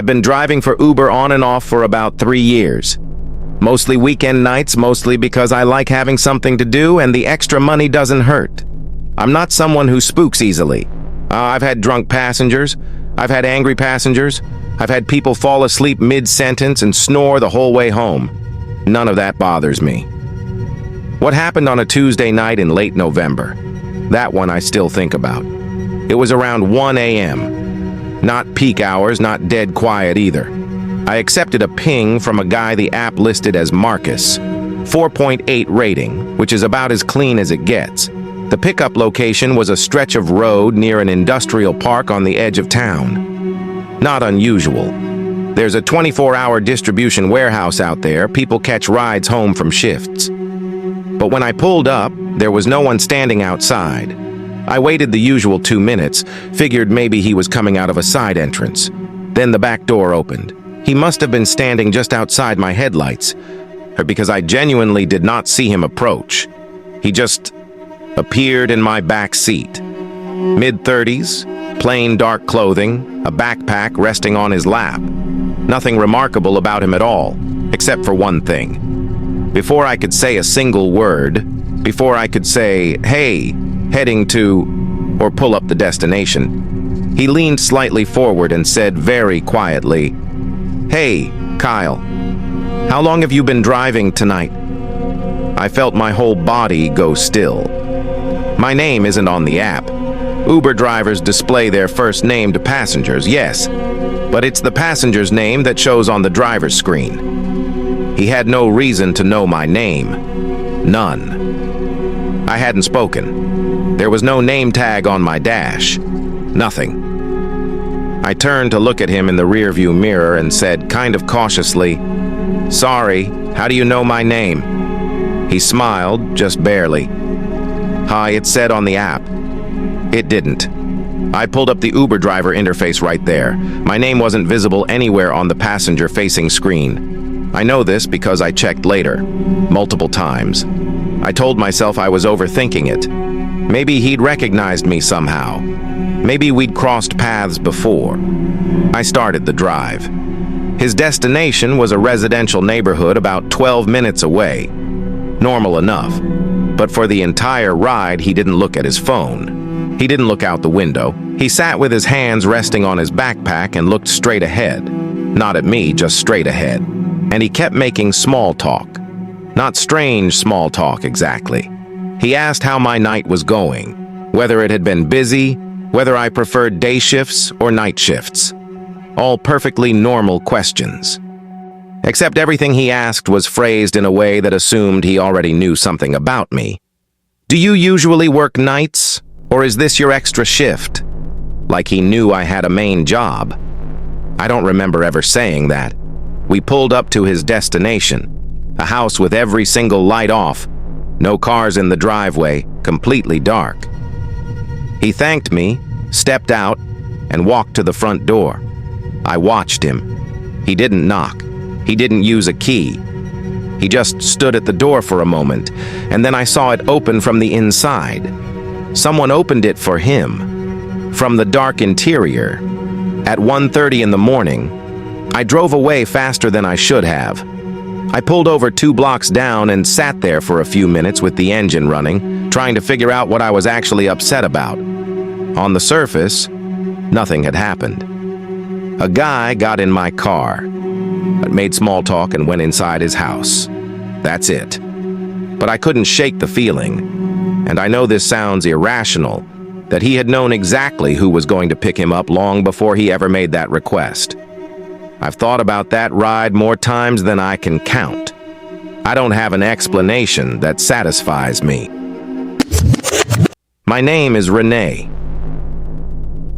I've been driving for Uber on and off for about 3 years. Mostly weekend nights, mostly because I like having something to do and the extra money doesn't hurt. I'm not someone who spooks easily. I've had drunk passengers. I've had angry passengers. I've had people fall asleep mid-sentence and snore the whole way home. None of that bothers me. What happened on a Tuesday night in late November? That one I still think about. It was around 1 a.m. Not peak hours, not dead quiet either. I accepted a ping from a guy the app listed as Marcus. 4.8 rating, which is about as clean as it gets. The pickup location was a stretch of road near an industrial park on the edge of town. Not unusual. There's a 24-hour distribution warehouse out there. People catch rides home from shifts. But when I pulled up, there was no one standing outside. I waited the usual 2 minutes, figured maybe he was coming out of a side entrance. Then the back door opened. He must have been standing just outside my headlights, because I genuinely did not see him approach. He just appeared in my back seat. Mid-30s, plain dark clothing, a backpack resting on his lap. Nothing remarkable about him at all, except for one thing. Before I could say a single word, before I could say, "Hey," heading to, or pull up the destination, he leaned slightly forward and said very quietly, "Hey, Kyle, how long have you been driving tonight?" I felt my whole body go still. My name isn't on the app. Uber drivers display their first name to passengers, yes, but it's the passenger's name that shows on the driver's screen. He had no reason to know my name. None. I hadn't spoken. There was no name tag on my dash. Nothing. I turned to look at him in the rearview mirror and said, kind of cautiously, "Sorry, how do you know my name?" He smiled, just barely. "Hi, it said on the app." It didn't. I pulled up the Uber driver interface right there. My name wasn't visible anywhere on the passenger-facing screen. I know this because I checked later, multiple times. I told myself I was overthinking it. Maybe he'd recognized me somehow. Maybe we'd crossed paths before. I started the drive. His destination was a residential neighborhood about 12 minutes away. Normal enough. But for the entire ride, he didn't look at his phone. He didn't look out the window. He sat with his hands resting on his backpack and looked straight ahead. Not at me, just straight ahead. And he kept making small talk. Not strange small talk, exactly. He asked how my night was going, whether it had been busy, whether I preferred day shifts or night shifts. All perfectly normal questions. Except everything he asked was phrased in a way that assumed he already knew something about me. "Do you usually work nights, or is this your extra shift?" Like he knew I had a main job. I don't remember ever saying that. We pulled up to his destination, a house with every single light off, no cars in the driveway, completely dark. He thanked me, stepped out, and walked to the front door. I watched him. He didn't knock. He didn't use a key. He just stood at the door for a moment, and then I saw it open from the inside. Someone opened it for him. From the dark interior. At 1:30 in the morning, I drove away faster than I should have. I pulled over 2 blocks down and sat there for a few minutes with the engine running, trying to figure out what I was actually upset about. On the surface, nothing had happened. A guy got in my car, but made small talk and went inside his house. That's it. But I couldn't shake the feeling, and I know this sounds irrational, that he had known exactly who was going to pick him up long before he ever made that request. I've thought about that ride more times than I can count. I don't have an explanation that satisfies me. My name is Renee.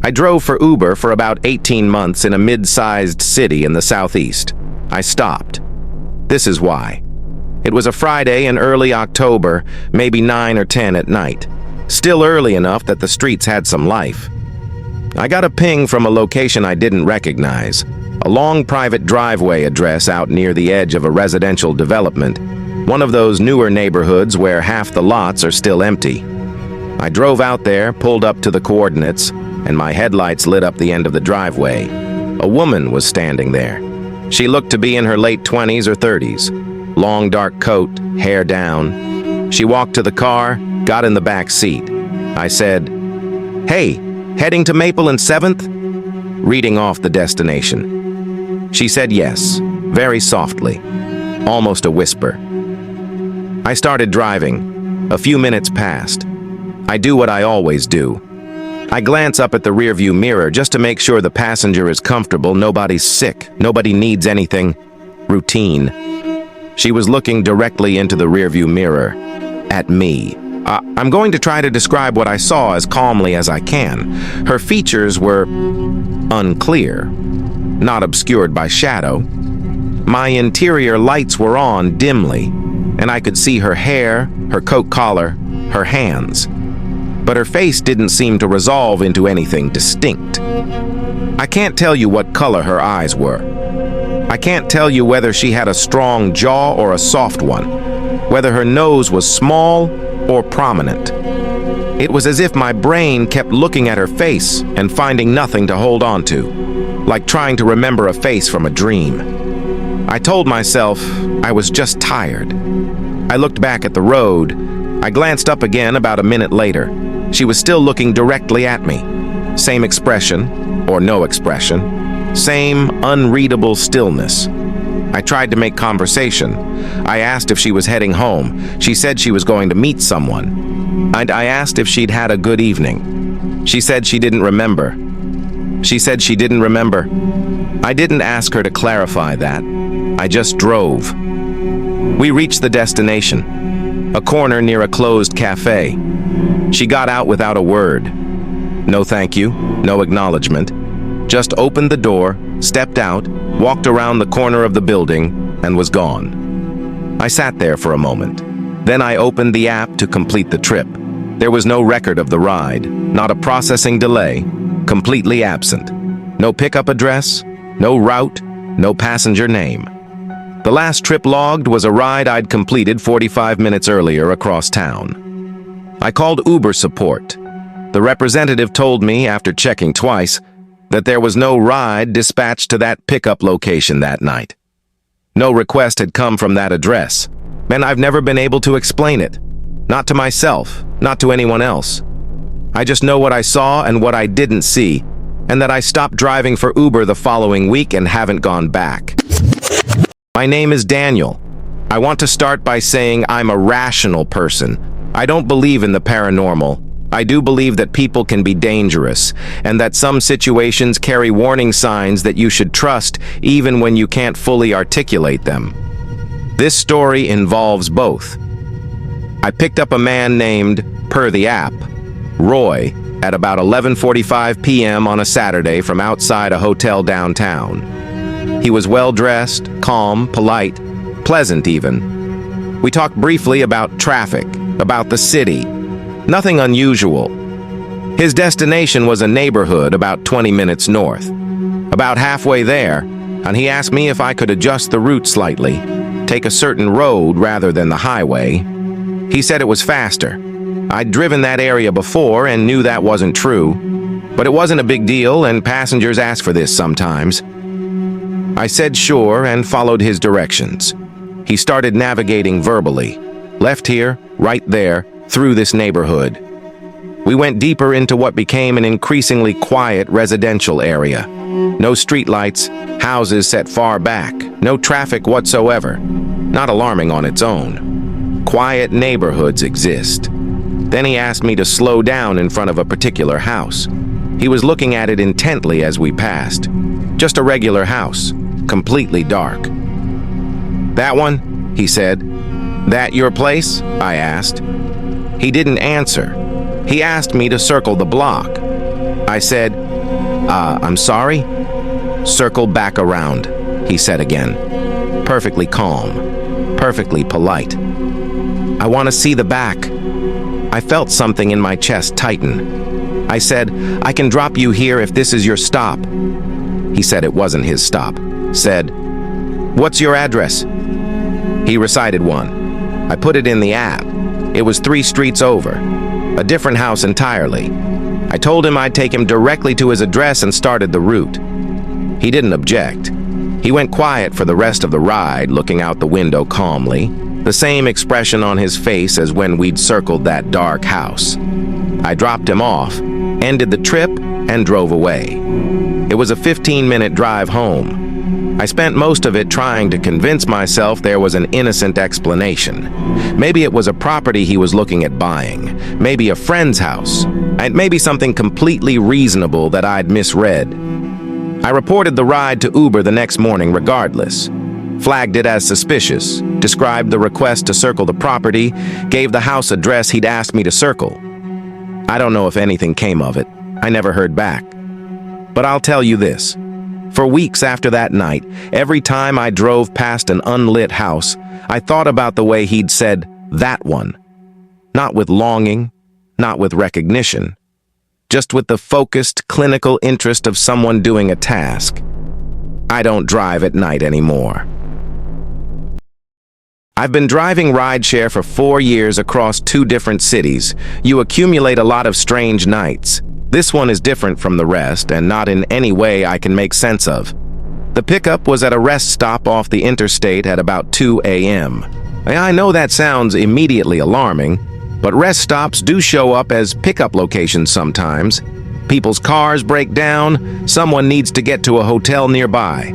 I drove for Uber for about 18 months in a mid-sized city in the southeast. I stopped. This is why. It was a Friday in early October, maybe 9 or 10 at night. Still early enough that the streets had some life. I got a ping from a location I didn't recognize, a long private driveway address out near the edge of a residential development, one of those newer neighborhoods where half the lots are still empty. I drove out there, pulled up to the coordinates, and my headlights lit up the end of the driveway. A woman was standing there. She looked to be in her late 20s or 30s. Long dark coat, hair down. She walked to the car, got in the back seat. I said, "Hey, heading to Maple and 7th?" reading off the destination. She said yes, very softly, almost a whisper. I started driving. A few minutes passed. I do what I always do. I glance up at the rearview mirror just to make sure the passenger is comfortable, nobody's sick, nobody needs anything. Routine. She was looking directly into the rearview mirror, at me. I'm going to try to describe what I saw as calmly as I can. Her features were unclear, not obscured by shadow. My interior lights were on dimly, and I could see her hair, her coat collar, her hands. But her face didn't seem to resolve into anything distinct. I can't tell you what color her eyes were. I can't tell you whether she had a strong jaw or a soft one, whether her nose was small or prominent. It was as if my brain kept looking at her face and finding nothing to hold on to, like trying to remember a face from a dream. I told myself I was just tired. I looked back at the road. I glanced up again about a minute later. She was still looking directly at me. Same expression, or no expression. Same unreadable stillness. I tried to make conversation. I asked if she was heading home. She said she was going to meet someone. And I asked if she'd had a good evening. She said she didn't remember. She said she didn't remember. I didn't ask her to clarify that. I just drove. We reached the destination, a corner near a closed cafe. She got out without a word. No thank you, no acknowledgement. Just opened the door, stepped out, walked around the corner of the building, and was gone. I sat there for a moment. Then I opened the app to complete the trip. There was no record of the ride, not a processing delay, completely absent. No pickup address, no route, no passenger name. The last trip logged was a ride I'd completed 45 minutes earlier across town. I called Uber support. The representative told me, after checking twice, that there was no ride dispatched to that pickup location that night. No request had come from that address, and I've never been able to explain it. Not to myself, not to anyone else. I just know what I saw and what I didn't see, and that I stopped driving for Uber the following week and haven't gone back. My name is Daniel. I want to start by saying I'm a rational person. I don't believe in the paranormal. I do believe that people can be dangerous, and that some situations carry warning signs that you should trust even when you can't fully articulate them. This story involves both. I picked up a man named, per the app, Roy, at about 11:45 p.m. on a Saturday from outside a hotel downtown. He was well-dressed, calm, polite, pleasant even. We talked briefly about traffic, about the city. Nothing unusual. His destination was a neighborhood about 20 minutes north. About halfway there, and he asked me if I could adjust the route slightly, take a certain road rather than the highway. He said it was faster. I'd driven that area before and knew that wasn't true, but it wasn't a big deal and passengers ask for this sometimes. I said sure and followed his directions. He started navigating verbally. Left here, right there, through this neighborhood. We went deeper into what became an increasingly quiet residential area. No streetlights, houses set far back, no traffic whatsoever. Not alarming on its own. Quiet neighborhoods exist. Then he asked me to slow down in front of a particular house. He was looking at it intently as we passed. Just a regular house, completely dark. "That one?" he said. "That your place?" I asked. He didn't answer. He asked me to circle the block. I said, I'm sorry? "Circle back around," he said again. Perfectly calm, perfectly polite. "I want to see the back." I felt something in my chest tighten. I said, "I can drop you here if this is your stop." He said it wasn't his stop. Said, "What's your address?" He recited one. I put it in the app. It was 3 streets over, a different house entirely. I told him I'd take him directly to his address and started the route. He didn't object. He went quiet for the rest of the ride, looking out the window calmly, the same expression on his face as when we'd circled that dark house. I dropped him off, ended the trip, and drove away. It was a 15-minute drive home. I spent most of it trying to convince myself there was an innocent explanation. Maybe it was a property he was looking at buying, maybe a friend's house, and maybe something completely reasonable that I'd misread. I reported the ride to Uber the next morning regardless, flagged it as suspicious, described the request to circle the property, gave the house address he'd asked me to circle. I don't know if anything came of it. I never heard back. But I'll tell you this. For weeks after that night, every time I drove past an unlit house, I thought about the way he'd said, "that one." Not with longing, not with recognition, just with the focused, clinical interest of someone doing a task. I don't drive at night anymore. I've been driving rideshare for 4 years across 2 different cities. You accumulate a lot of strange nights. This one is different from the rest and not in any way I can make sense of. The pickup was at a rest stop off the interstate at about 2 a.m. I know that sounds immediately alarming, but rest stops do show up as pickup locations sometimes. People's cars break down, someone needs to get to a hotel nearby.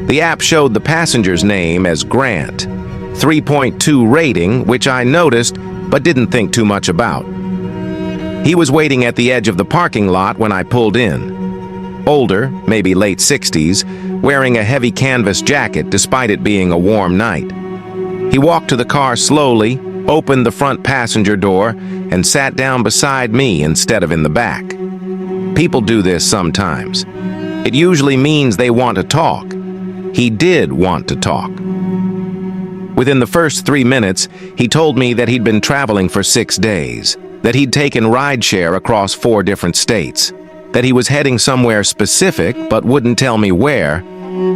The app showed the passenger's name as Grant, 3.2 rating, which I noticed but didn't think too much about. He was waiting at the edge of the parking lot when I pulled in. Older, maybe late 60s, wearing a heavy canvas jacket despite it being a warm night. He walked to the car slowly, opened the front passenger door, and sat down beside me instead of in the back. People do this sometimes. It usually means they want to talk. He did want to talk. Within the first 3 minutes, he told me that he'd been traveling for 6 days, that he'd taken rideshare across 4 different states, that he was heading somewhere specific but wouldn't tell me where.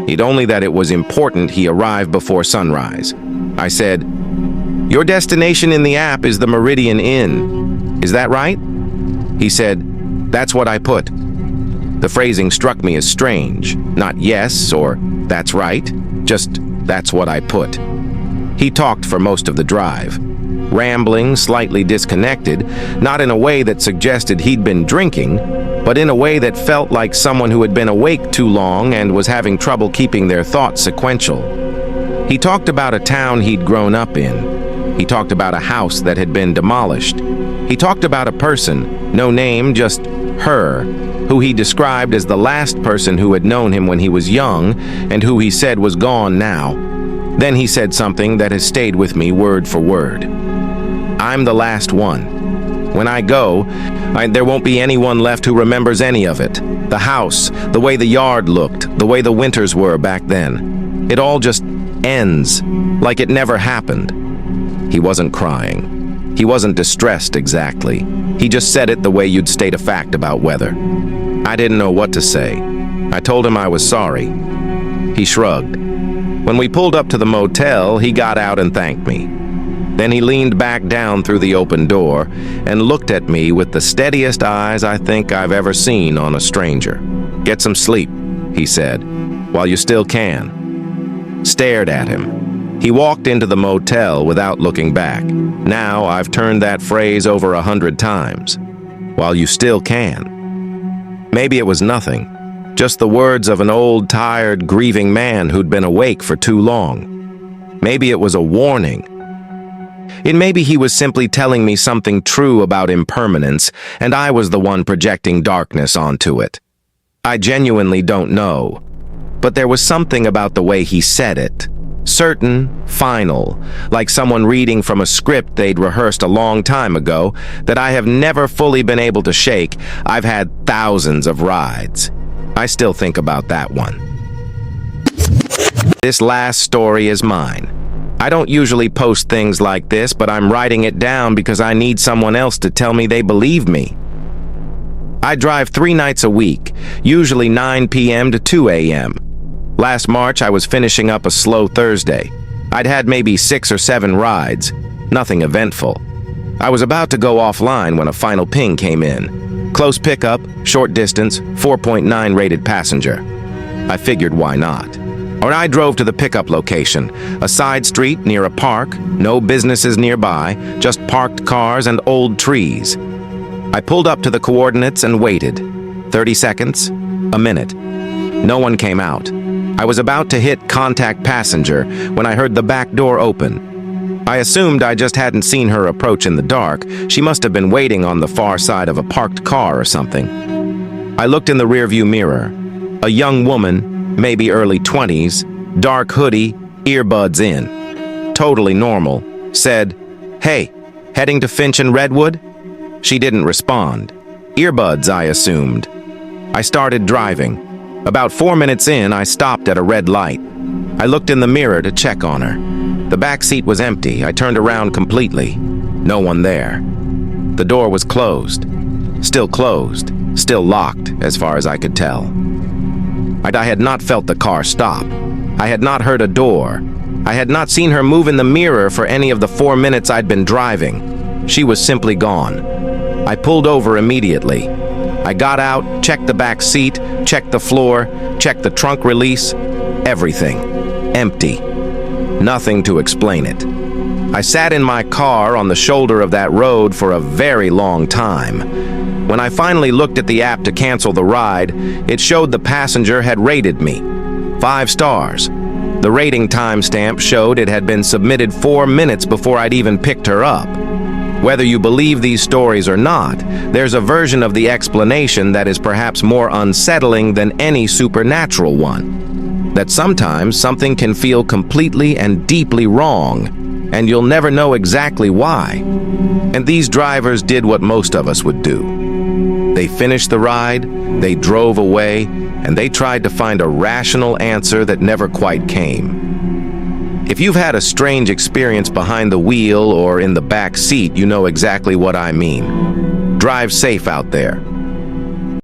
He'd only that it was important he arrive before sunrise. I said, "Your destination in the app is the Meridian Inn. Is that right?" He said, "That's what I put." The phrasing struck me as strange. Not yes or that's right, just that's what I put. He talked for most of the drive, rambling, slightly disconnected, not in a way that suggested he'd been drinking, but in a way that felt like someone who had been awake too long and was having trouble keeping their thoughts sequential. He talked about a town he'd grown up in. He talked about a house that had been demolished. He talked about a person, no name, just her, who he described as the last person who had known him when he was young and who he said was gone now. Then he said something that has stayed with me word for word. "I'm the last one. When I go, there won't be anyone left who remembers any of it. The house, the way the yard looked, the way the winters were back then. It all just ends, like it never happened." He wasn't crying. He wasn't distressed exactly. He just said it the way you'd state a fact about weather. I didn't know what to say. I told him I was sorry. He shrugged. When we pulled up to the motel, he got out and thanked me. Then he leaned back down through the open door and looked at me with the steadiest eyes I think I've ever seen on a stranger. "Get some sleep," he said, "while you still can." Stared at him. He walked into the motel without looking back. Now I've turned that phrase over 100 times. While you still can. Maybe it was nothing. Just the words of an old, tired, grieving man who'd been awake for too long. Maybe it was a warning. And maybe he was simply telling me something true about impermanence, and I was the one projecting darkness onto it. I genuinely don't know. But there was something about the way he said it. Certain, final, like someone reading from a script they'd rehearsed a long time ago that I have never fully been able to shake. I've had thousands of rides. I still think about that one. This last story is mine. I don't usually post things like this, but I'm writing it down because I need someone else to tell me they believe me. I drive 3 nights a week, usually 9 p.m. to 2 a.m. Last March, I was finishing up a slow Thursday. I'd had maybe 6 or 7 rides, nothing eventful. I was about to go offline when a final ping came in. Close pickup, short distance, 4.9 rated passenger. I figured why not. Or I drove to the pickup location, a side street near a park, no businesses nearby, just parked cars and old trees. I pulled up to the coordinates and waited. 30 seconds, a minute. No one came out. I was about to hit contact passenger when I heard the back door open. I assumed I just hadn't seen her approach in the dark. She must have been waiting on the far side of a parked car or something. I looked in the rearview mirror. A young woman, maybe early 20s, dark hoodie, earbuds in. Totally normal. Said, "Hey, heading to Finch and Redwood?" She didn't respond. Earbuds, I assumed. I started driving. About 4 minutes in, I stopped at a red light. I looked in the mirror to check on her. The back seat was empty. I turned around completely. No one there. The door was closed. Still locked, as far as I could tell. I had not felt the car stop. I had not heard a door. I had not seen her move in the mirror for any of the 4 minutes I'd been driving. She was simply gone. I pulled over immediately. I got out, checked the back seat, checked the floor, checked the trunk release. Everything. Empty. Nothing to explain it. I sat in my car on the shoulder of that road for a very long time. When I finally looked at the app to cancel the ride, it showed the passenger had rated me 5 stars. The rating timestamp showed it had been submitted 4 minutes before I'd even picked her up. Whether you believe these stories or not, there's a version of the explanation that is perhaps more unsettling than any supernatural one. That sometimes something can feel completely and deeply wrong, and you'll never know exactly why. And these drivers did what most of us would do. They finished the ride, they drove away, and they tried to find a rational answer that never quite came. If you've had a strange experience behind the wheel or in the back seat, you know exactly what I mean. Drive safe out there.